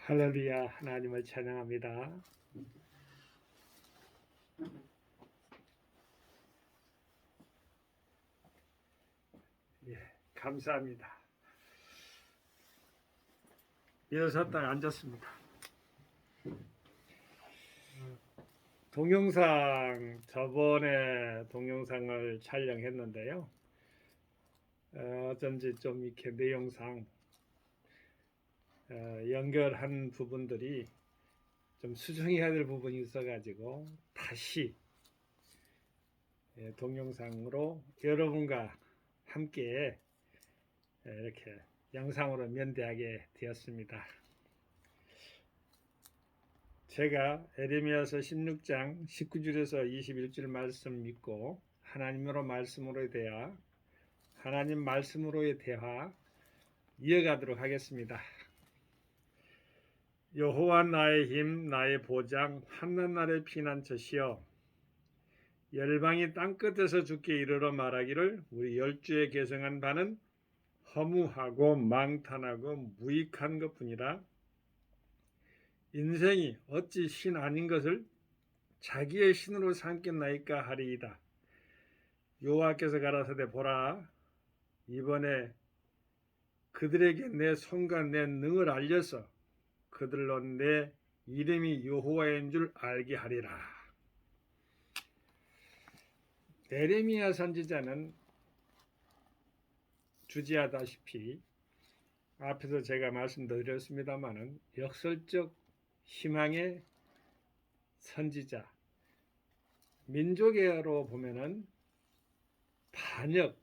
할렐루야, 하나님을 찬양합니다. 예, 감사합니다. 일어섰다가 앉았습니다. 저번에 동영상을 촬영했는데요. 어쩐지 좀 이렇게 내용상 연결한 부분들이 좀 수정해야 될 부분이 있어가지고 다시 동영상으로 여러분과 함께 이렇게 영상으로 면대하게 되었습니다. 제가 에레미야서 16장 19절에서 21절 말씀 믿고 하나님으로 말씀으로의 대화, 하나님 말씀으로의 대화 이어가도록 하겠습니다. 여호와 나의 힘, 나의 보장, 환난 날의 피난처시여, 열방이 땅끝에서 주께 이르러 말하기를 우리 열주에 계승한 바는 허무하고 망탄하고 무익한 것뿐이라. 인생이 어찌 신 아닌 것을 자기의 신으로 삼겠나이까 하리이다. 여호와께서 가라사대 보라, 이번에 그들에게 내 손과 내 능을 알려서 그들로 내 이름이 여호와인 줄 알게 하리라. 에레미야 선지자는 주지하다시피 앞에서 제가 말씀드렸습니다마는 역설적 희망의 선지자, 민족애로 보면은 반역,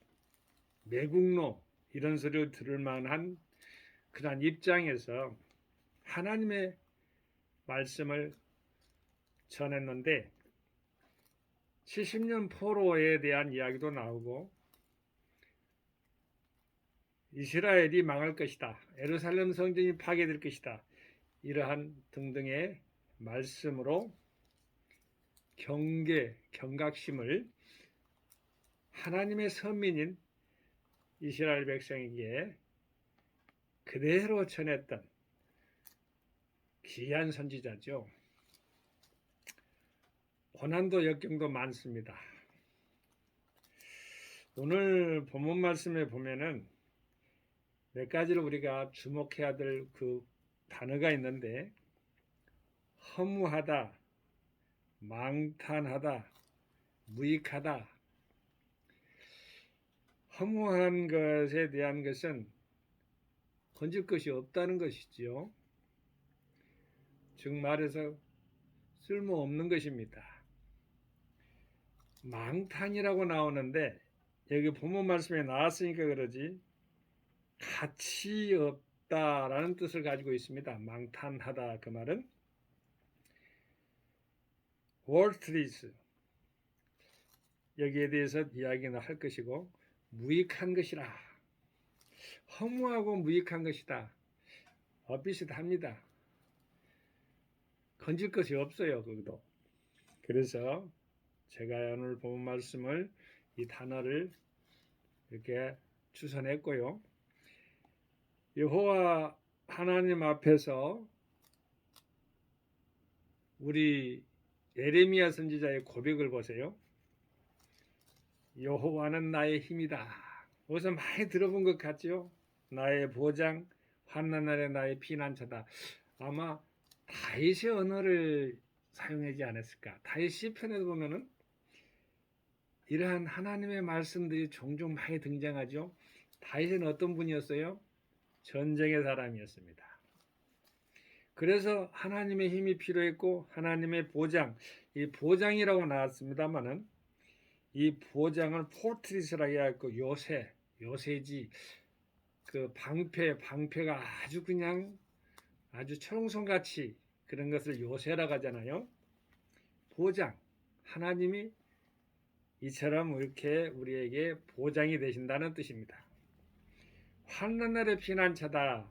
매국노 이런 소리를 들을 만한 그런 입장에서 하나님의 말씀을 전했는데 70년 포로에 대한 이야기도 나오고 이스라엘이 망할 것이다, 예루살렘 성전이 파괴될 것이다, 이러한 등등의 말씀으로 경각심을 하나님의 선민인 이스라엘 백성에게 그대로 전했던 귀한 선지자죠. 고난도 역경도 많습니다. 오늘 본문 말씀에 보면은 몇 가지를 우리가 주목해야 될 그 단어가 있는데, 허무하다, 망탄하다, 무익하다. 허무한 것에 대한 것은 건질 것이 없다는 것이죠. 즉 말해서 쓸모없는 것입니다. 망탄이라고 나오는데 여기 본문 말씀에 나왔으니까 그러지 가치 없다라는 뜻을 가지고 있습니다. 망탄하다, 그 말은 worthless, 여기에 대해서 이야기는 할 것이고, 무익한 것이라, 허무하고 무익한 것이다, 비슷합니다. 건질 것이 없어요, 거기도. 그래서 제가 오늘 본 말씀을, 이 단어를 이렇게 추선했고요. 여호와 하나님 앞에서 우리 에레미야 선지자의 고백을 보세요. 여호와는 나의 힘이다. 어디서 많이 들어본 것 같죠? 나의 보장, 환난 날에 나의 피난처다. 아마 다윗의 언어를 사용하지 않았을까. 다윗 시편에 보면은 이러한 하나님의 말씀들이 종종 많이 등장하죠. 다윗은 어떤 분이었어요? 전쟁의 사람이었습니다. 그래서 하나님의 힘이 필요했고 하나님의 보장, 이 보장이라고 나왔습니다만은 이 보장을 포트리스라고 해갖고 요새지, 그 방패가 아주 그냥 아주 철옹성같이 그런 것을 요새라고 하잖아요. 보장, 하나님이 이처럼 이렇게 우리에게 보장이 되신다는 뜻입니다. 환난 날의 피난처다.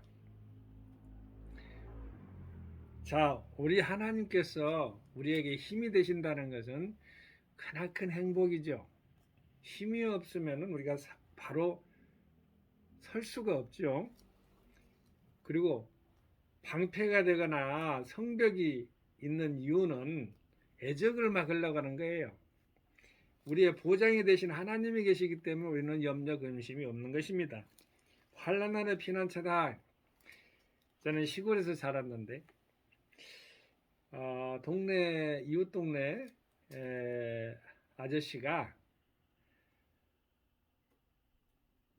자, 우리 하나님께서 우리에게 힘이 되신다는 것은 크나큰 행복이죠. 힘이 없으면 우리가 바로 설 수가 없죠. 그리고 방패가 되거나 성벽이 있는 이유는 애적을 막으려고 하는 거예요. 우리의 보장이 되신 하나님이 계시기 때문에 우리는 염려 근심이 없는 것입니다. 환난 날의 피난처다. 저는 시골에서 자랐는데 동네 이웃 동네 아저씨가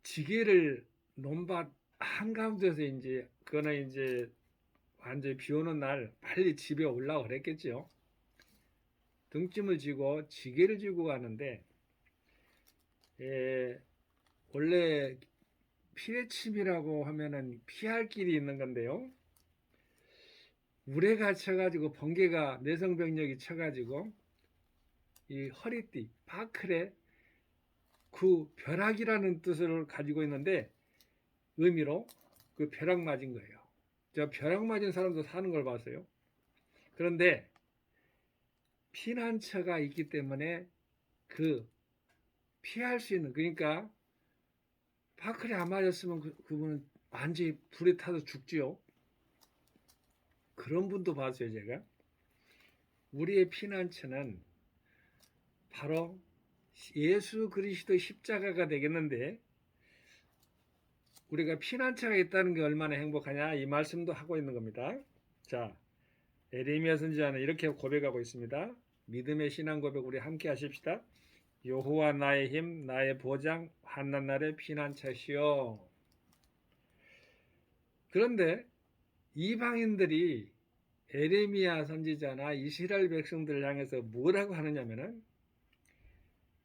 지게를 논밭 한가운데서 이제 그거는 이제 완전히 비 오는 날 빨리 집에 올라오라 그랬겠죠. 등짐을 지고 지게를 지고 가는데 원래 피레침이라고 하면은 피할 길이 있는 건데요. 우레가 쳐가지고 번개가 내성병력이 쳐가지고 이 허리띠 바클에 그 벼락이라는 뜻을 가지고 있는데 의미로 그 벼락 맞은 거예요. 저 벼락 맞은 사람도 사는 걸 봤어요. 그런데 피난처가 있기 때문에 그 피할 수 있는, 그러니까 바클이 안 맞았으면 그분은 완전히 불에 타서 죽지요. 그런 분도 봤어요, 제가. 우리의 피난처는 바로 예수 그리스도 십자가가 되겠는데, 우리가 피난처가 있다는 게 얼마나 행복하냐, 이 말씀도 하고 있는 겁니다. 자, 에레미야 선지자는 이렇게 고백하고 있습니다. 믿음의 신앙 고백 우리 함께 하십시다. 여호와 나의 힘, 나의 보장, 환난 날의 피난처시여. 그런데 이방인들이 에레미야 선지자나 이스라엘 백성들을 향해서 뭐라고 하느냐면은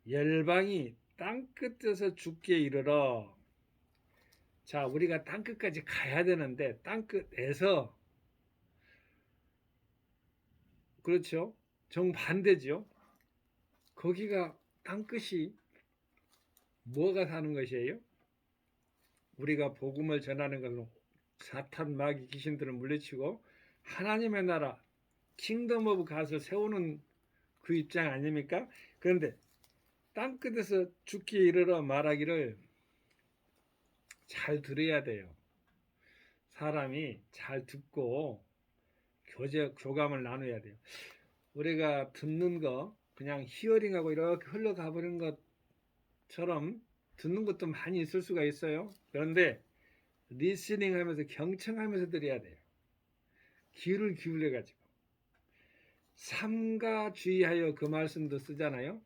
열방이 땅끝에서 죽게 이르러. 자, 우리가 땅끝까지 가야 되는데 땅끝에서, 그렇죠? 정반대죠. 거기가 땅끝이 뭐가 사는 것이에요? 우리가 복음을 전하는 것은 사탄 마귀 귀신들을 물리치고 하나님의 나라 킹덤 오브 갓을 세우는 그 입장 아닙니까? 그런데 땅끝에서 죽기에 이르러 말하기를 잘 들어야 돼요. 사람이 잘 듣고 교감을 나눠야 돼요. 우리가 듣는 거 그냥 히어링하고 이렇게 흘러가 버리는 것처럼 듣는 것도 많이 있을 수가 있어요. 그런데 리스닝 하면서 경청하면서 들어야 돼요. 귀를 기울여 가지고. 삼가 주의하여 그 말씀도 쓰잖아요.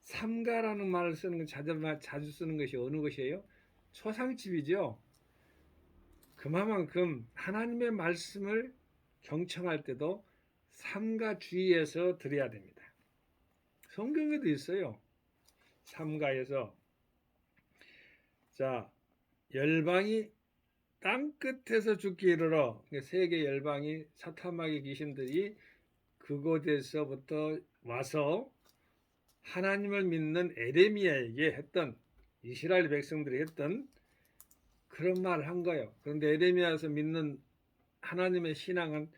삼가라는 말을 쓰는 건 자주 쓰는 것이 어느 것이에요? 초상집이죠. 그만큼 하나님의 말씀을 경청할 때도 삼가 주의해서 들어야 됩니다. 성경에도 있어요. 삼가에서. 자, 열방이 땅끝에서 죽기 이르러, 세계 열방이 사탄마귀 귀신들이 그곳에서부터 와서 하나님을 믿는 에레미야에게 했던, 이스라엘 백성들이 했던 그런 말을 한 거예요. 그런데 에레미야에서 믿는 하나님의 신앙은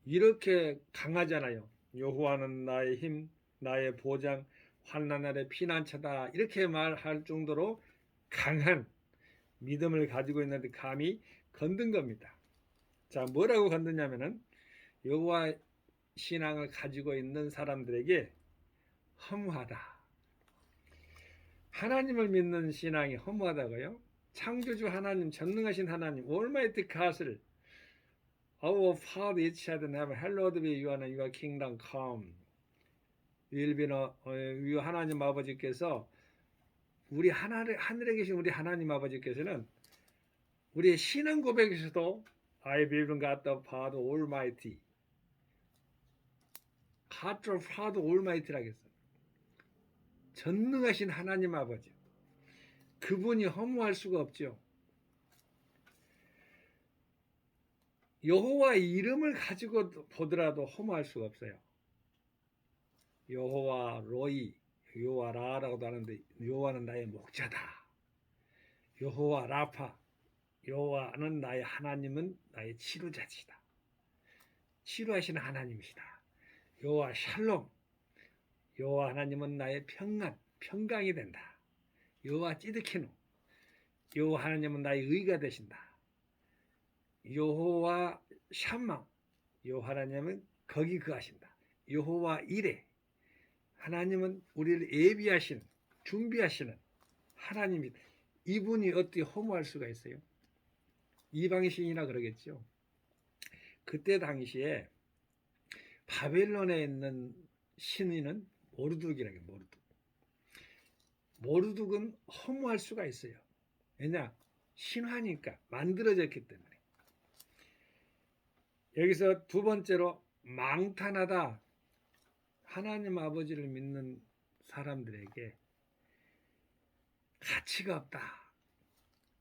이렇게 강하잖아요. 여호와는 나의 힘, 나의 보장, 환난 날의 피난처다. 이렇게 말할 정도로 강한 믿음을 가지고 있는데 감히 건든 겁니다. 자, 뭐라고 건드냐면은 여호와 신앙을 가지고 있는 사람들에게 허무하다. 하나님을 믿는 신앙이 허무하다고요? 창조주 하나님, 전능하신 하나님, Almighty God을 Our Father which art in heaven, hallowed be your name, your kingdom come. 하나님 아버지께서 우리 하늘에 계신 우리 하나님 아버지께서는 우리의 신앙 고백에서도 I believe in God the Father Almighty. God the Father Almighty라고 했어요. 전능하신 하나님 아버지. 그분이 허무할 수가 없죠. 여호와 이름을 가지고 보더라도 허무할 수가 없어요. 여호와 로이, 여호와 라라고도 하는데 여호와는 나의 목자다. 여호와 라파, 여호와는 나의 하나님은 나의 치료자시다. 치료하시는 하나님이시다. 여호와 샬롬, 여호와 하나님은 나의 평강이 된다. 여호와 찌드키노, 여호와 하나님은 나의 의가 되신다. 여호와 샴마, 여호와 하나님은 거기 거하신다. 여호와 이레, 하나님은 우리를 예비하신, 준비하시는 하나님이, 이분이 어떻게 허무할 수가 있어요? 이방의 신이라 그러겠죠. 그때 당시에 바벨론에 있는 신인은 모르둑이라고 해요. 모르둑. 모르둑은 허무할 수가 있어요. 왜냐? 신화니까, 만들어졌기 때문에. 여기서 두 번째로 망탄하다. 하나님 아버지를 믿는 사람들에게 가치가 없다.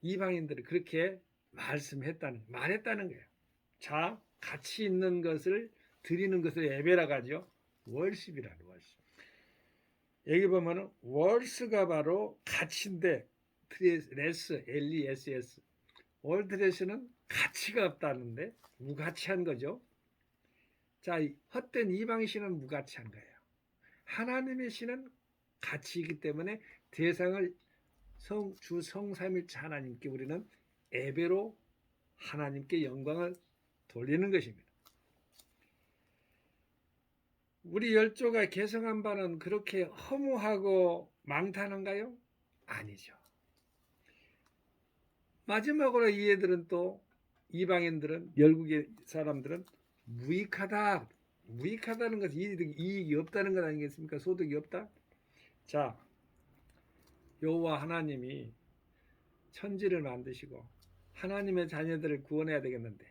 이방인들이 그렇게 말했다는 거예요. 자, 가치 있는 것을 드리는 것을 예배라고 하죠. 월십이라는 월십. 여기 보면은 월스가 바로 가치인데, 레스, LESS. 월드레스는 가치가 없다는데 무가치한 거죠. 자, 헛된 이방의 신은 무가치한 거예요. 하나님의 신은 가치이기 때문에 대상을 주 성삼일체 하나님께 우리는 예배로 하나님께 영광을 돌리는 것입니다. 우리 열조가 개성한 바는 그렇게 허무하고 망탄한가요? 아니죠. 마지막으로 이 애들은 또, 이방인들은, 열국의 사람들은 무익하다. 무익하다는 것은 이익이 없다는 것 아니겠습니까? 소득이 없다. 자, 여호와 하나님이 천지를 만드시고 하나님의 자녀들을 구원해야 되겠는데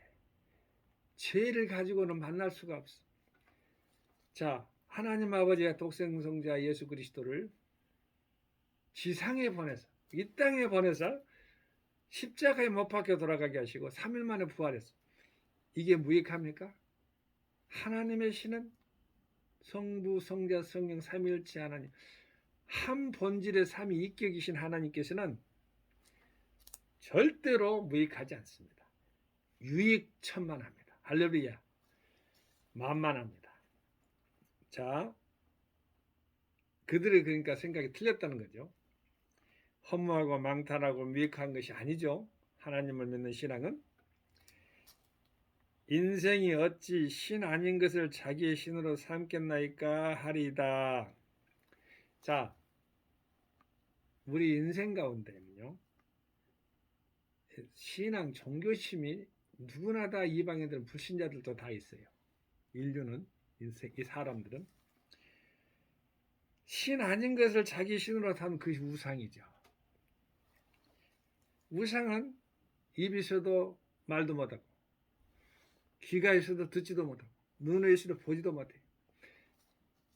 죄를 가지고는 만날 수가 없어. 자, 하나님 아버지가 독생성자 예수 그리스도를 지상에 보내서, 이 땅에 보내서 십자가에 못 박혀 돌아가게 하시고 3일 만에 부활했어. 이게 무익합니까? 하나님의 신은 성부, 성자, 성령 삼위일체 하나님, 한 본질의 삼위이격이신 하나님께서는 절대로 무익하지 않습니다. 유익천만합니다. 할렐루야. 만만합니다. 자, 그들의 그러니까 생각이 틀렸다는 거죠. 허무하고 망탄하고 무익한 것이 아니죠. 하나님을 믿는 신앙은. 인생이 어찌 신 아닌 것을 자기의 신으로 삼겠나이까 하리이다. 자, 우리 인생 가운데는요, 신앙 종교심이 누구나 다, 이방인들은, 불신자들도 다 있어요. 인류는, 이 사람들은 신 아닌 것을 자기 신으로 삼으면 그것이 우상이죠. 우상은 입이 있어도 말도 못하고, 귀가 있어도 듣지도 못하고, 눈이 있어도 보지도 못해요.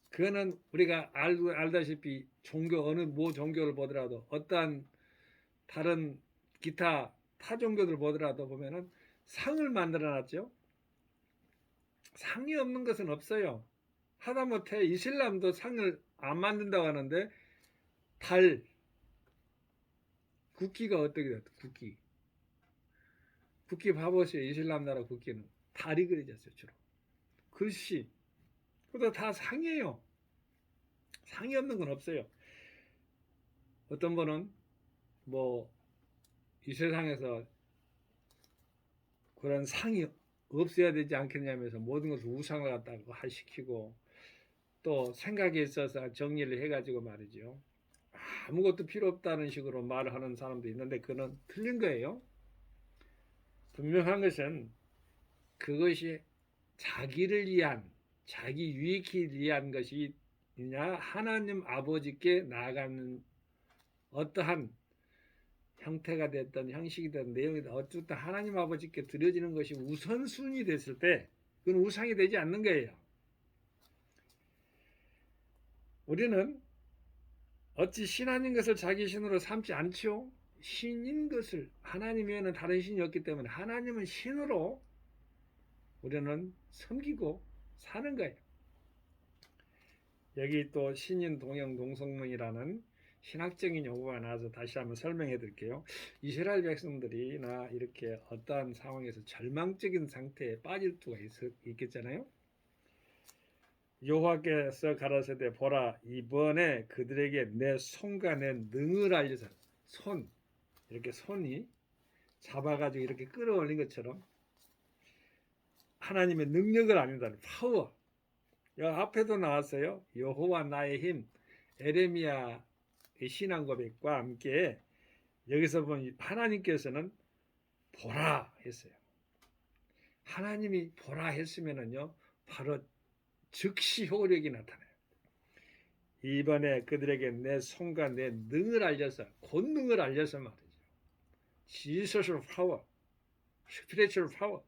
그거는 우리가 알다시피 어느 종교를 보더라도, 어떠한 다른 기타 타 종교들 보더라도 보면은 상을 만들어 놨죠. 상이 없는 것은 없어요. 하다못해 이슬람도 상을 안 만든다고 하는데, 국기가 어떻게 됐다? 국기 봐보세요. 이슬람 나라 국기는 달이 그려졌어요. 주로 글씨, 그것도 다 상이에요. 상이 없는 건 없어요. 어떤 분은 이 세상에서 그런 상이 없어야 되지 않겠냐면서 모든 것을 우상을 갖다가 시키고, 또 생각에 있어서 정리를 해가지고 말이죠, 아무것도 필요 없다는 식으로 말을 하는 사람도 있는데, 그건 틀린 거예요. 분명한 것은 그것이 자기를 위한, 자기 유익을 위한 것이 냐, 하나님 아버지께 나아가는 어떠한 형태가 됐든 형식이 됐든 내용이 됐든 어쨌든 하나님 아버지께 드려지는 것이 우선순위 됐을 때 그건 우상이 되지 않는 거예요. 우리는 어찌 신 아닌 것을 자기 신으로 삼지 않죠? 신인 것을, 하나님 외에는 다른 신이 없기 때문에 하나님은 신으로 우리는 섬기고 사는 거예요. 여기 또 신인 동형 동성론이라는 신학적인 용어가 나와서 다시 한번 설명해 드릴게요. 이스라엘 백성들이나 이렇게 어떠한 상황에서 절망적인 상태에 빠질 수가 있겠잖아요. 여호와께서 가라사대, 보라, 이번에 그들에게 내 손과 내 능을 알려서, 이렇게 손이 잡아가지고 이렇게 끌어올린 것처럼 하나님의 능력을 아닌다는 파워. 여기 앞에도 나왔어요. 여호와 나의 힘. 에레미야의 신앙 고백과 함께 여기서 보면 하나님께서는 보라 했어요. 하나님이 보라 했으면은요, 바로 즉시 효력이 나타나요. 이번에 그들에게 내 손과 내 능을 알려서, 권능을 알려서 말이죠. Jesus power, spiritual power.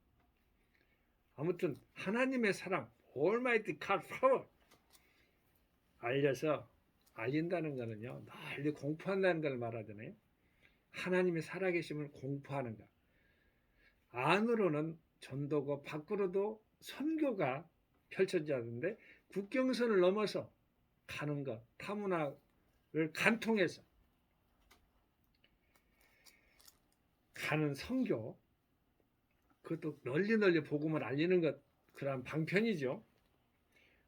아무튼 하나님의 사랑, Almighty God power 알려서 알린다는 것은요, 널리 공포한다는 걸 말하잖아요. 하나님의 살아계심을 공포하는 것. 안으로는 전도고 밖으로도 선교가 펼쳐지는데 국경선을 넘어서 가는 것, 타문화를 간통해서 가는 선교, 그것도 널리 복음을 알리는 것, 그러한 방편이죠.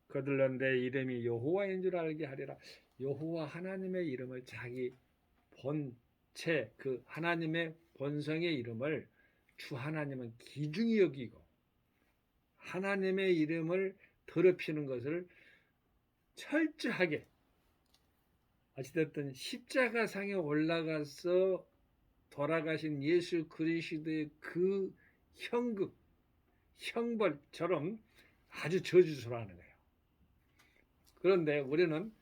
그들은 내 이름이 여호와인 줄 알게 하리라. 여호와 하나님의 이름을 자기 본체, 그 하나님의 본성의 이름을 주 하나님은 귀중히 여기고 하나님의 이름을 더럽히는 것을 철저하게, 어찌됐든 십자가상에 올라가서 돌아가신 예수 그리스도의 그 형급, 형벌처럼 아주 저주스러워하는 거예요. 그런데 우리는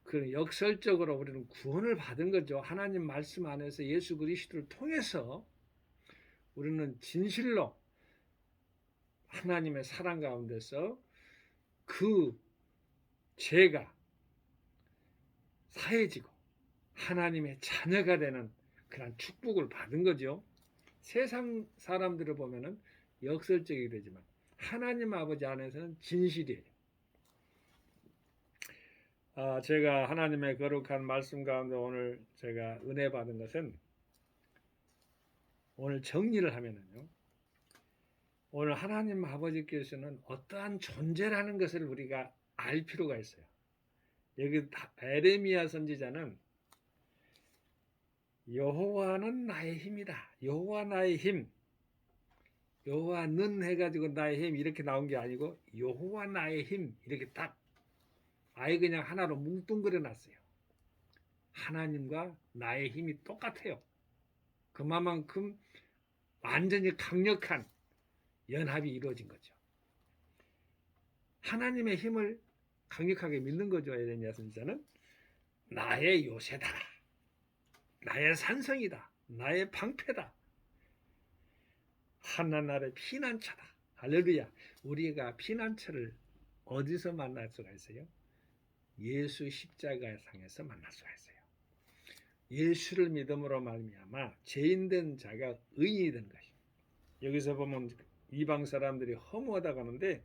그 역설적으로 우리는 구원을 받은 거죠. 하나님 말씀 안에서 예수 그리스도를 통해서 우리는 진실로 하나님의 사랑 가운데서 그 죄가 사해지고 하나님의 자녀가 되는 그런 축복을 받은 거죠. 세상 사람들을 보면은 역설적이 되지만 하나님 아버지 안에서는 진실이에요. 제가 하나님의 거룩한 말씀 가운데 오늘 제가 은혜 받은 것은, 오늘 정리를 하면은요, 오늘 하나님 아버지께서는 어떠한 존재라는 것을 우리가 알 필요가 있어요. 여기 에레미야 선지자는 여호와는 나의 힘이다. 여호와 나의 힘. 여호와는 해가지고 나의 힘 이렇게 나온 게 아니고 여호와 나의 힘 이렇게 딱 아예 그냥 하나로 뭉뚱그려 놨어요. 하나님과 나의 힘이 똑같아요. 그만큼 완전히 강력한 연합이 이루어진 거죠. 하나님의 힘을 강력하게 믿는 거죠. 에레미야 선지자는 나의 요새다, 나의 산성이다, 나의 방패다, 하나님의 피난처다. 할렐루야. 우리가 피난처를 어디서 만날 수가 있어요? 예수 십자가상에서 만날 수가 있어요. 예수를 믿음으로 말미암아 죄인된 자가 의인이 되는 것이죠. 여기서 보면 이방 사람들이 허무하다고 하는데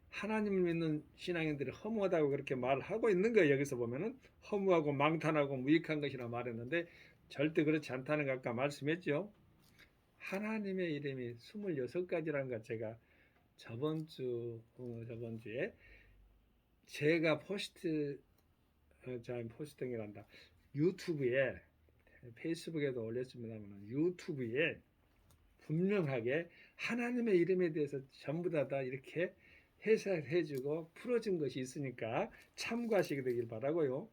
하나님을 믿는 신앙인들이 허무하다고 그렇게 말하고 있는 거예요. 여기서 보면은 허무하고 망탄하고 무익한 것이라 말했는데 절대 그렇지 않다는 거 아까 말씀했죠. 하나님의 이름이 26가지라는 것 제가 저번주에 제가 포스팅이란다. 유튜브에, 페이스북에도 올렸습니다만 유튜브에 분명하게 하나님의 이름에 대해서 전부 다 이렇게 해석해주고 풀어준 것이 있으니까 참고하시게 되길 바라고요.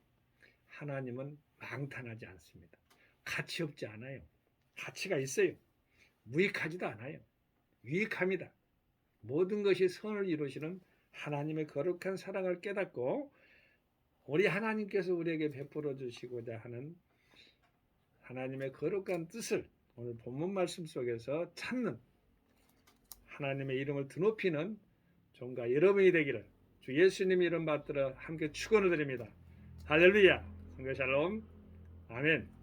하나님은 망탄하지 않습니다. 가치 없지 않아요. 가치가 있어요. 무익하지도 않아요. 유익합니다. 모든 것이 선을 이루시는 하나님의 거룩한 사랑을 깨닫고 우리 하나님께서 우리에게 베풀어 주시고자 하는 하나님의 거룩한 뜻을 오늘 본문 말씀 속에서 찾는, 하나님의 이름을 드높이는 종과 여러분이 되기를 주 예수님 이름 받들어 함께 축원을 드립니다. 할렐루야. 성도 샬롬. 아멘.